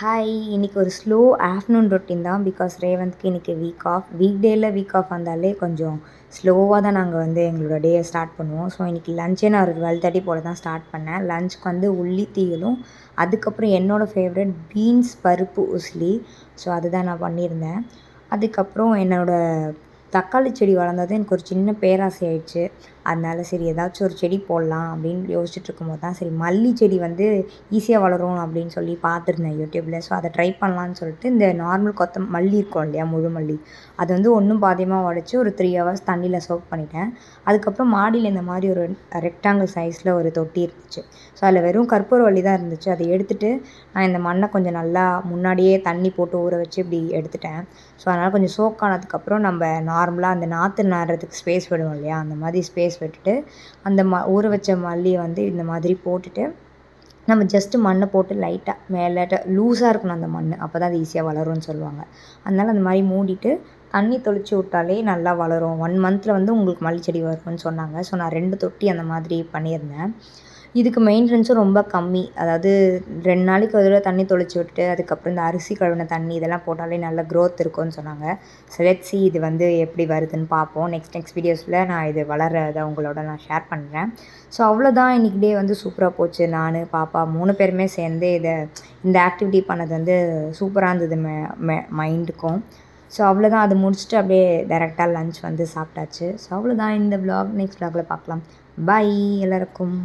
Hi! இன்னைக்கு ஒரு slow afternoon routine தான். பிகாஸ் ரேவந்த்க்கு இன்னைக்கு வீக் ஆஃப். வீக் ஆஃப் வந்தாலே கொஞ்சம் ஸ்லோவா தான் நாங்க வந்து எங்களோட டேய ஸ்டார்ட் பண்ணுவோம். ஸோ, இன்னைக்கு லஞ்சே நான் ஒரு 12:30 போல தான் ஸ்டார்ட் பண்ணேன். லஞ்சுக்கு வந்து உள்ளி தீயலும், அதுக்கப்புறம் என்னோட ஃபேவரட் பீன்ஸ் பருப்பு உசிலி. ஸோ, அதுதான் நான் பண்ணியிருந்தேன். அதுக்கப்புறம் என்னோட தக்காளி செடி வளர்ந்தது எனக்கு ஒரு சின்ன பேராசை ஆயிடுச்சு. அதனால சரி ஏதாச்சும் ஒரு செடி போடலாம் அப்படின்னு யோசிச்சுட்டு இருக்கும்போது தான் சரி மல்லி செடி வந்து ஈஸியாக வளரும் அப்படின்னு சொல்லி பார்த்துருந்தேன் யூடியூப்பில். ஸோ, அதை ட்ரை பண்ணலான்னு சொல்லிட்டு இந்த நார்மல் மல்லி இருக்கும் இல்லையா, முழு மல்லி, அது வந்து ஒன்றும் பாதியமாக உடச்சி ஒரு 3 ஹவர்ஸ் தண்ணியில் சோக் பண்ணிட்டேன். அதுக்கப்புறம் மாடியில் இந்த மாதிரி ஒரு ரெக்டாங்கிள் சைஸில் ஒரு தொட்டி இருந்துச்சு. ஸோ, அதில் வெறும் கற்பூரவள்ளி தான் இருந்துச்சு. அதை எடுத்துகிட்டு நான் இந்த மண்ணை கொஞ்சம் நல்லா முன்னாடியே தண்ணி போட்டு ஊற வச்சு இப்படி எடுத்துட்டேன். ஸோ, அதனால் கொஞ்சம் சோக் ஆனதுக்கப்புறம் நம்ம நார்மலாக அந்த நாற்று நடுறதுக்கு ஸ்பேஸ் விடுவோம் இல்லையா, அந்த மாதிரி ஸ்பேஸ் விட்டுட்டு அந்த ஊற வச்ச மல்லியை வந்து இந்த மாதிரி போட்டுட்டு நம்ம ஜஸ்ட்டு மண்ணை போட்டு லைட்டாக மேலாட்ட லூஸாக இருக்கணும் அந்த மண். அப்போ தான் அது ஈஸியாக வளரும்னு சொல்லுவாங்க. அதனால் அந்த மாதிரி மூடிட்டு தண்ணி தெளித்து விட்டாலே நல்லா வளரும். 1 மந்த்தில் வந்து உங்களுக்கு மல்லி செடி வரும்னு சொன்னாங்க. ஸோ, நான் 2 தொட்டி அந்த மாதிரி பண்ணியிருந்தேன். இதுக்கு மெயின்டெனன்ஸும் ரொம்ப கம்மி. அதாவது 2 நாளைக்கு ஒரு தடவை தண்ணி தெளித்து விட்டுட்டு, அதுக்கப்புறம் இந்த அரிசி கழுவின தண்ணி இதெல்லாம் போட்டாலே நல்ல க்ரோத் இருக்கும்னு சொன்னாங்க. ஸோ, லெட்ஸ் சி இது வந்து எப்படி வருதுன்னு பார்ப்போம். நெக்ஸ்ட் வீடியோஸில் நான் இது வளர்றத உங்களோட நான் ஷேர் பண்ணுறேன். ஸோ, அவ்வளோதான். இன்றைக்கி டே வந்து சூப்பராக போச்சு. நான், பாப்பா 3 பேருமே சேர்ந்து இந்த ஆக்டிவிட்டி பண்ணது வந்து சூப்பராக இருந்தது மைண்டுக்கும். ஸோ, அவ்வளோதான். அது முடிச்சுட்டு அப்படியே டைரெக்டாக லஞ்ச் வந்து சாப்பிட்டாச்சு. ஸோ, அவ்வளோதான் இந்த விலாக். நெக்ஸ்ட் விலாகில் பார்க்கலாம். பாய் எல்லாருக்கும்.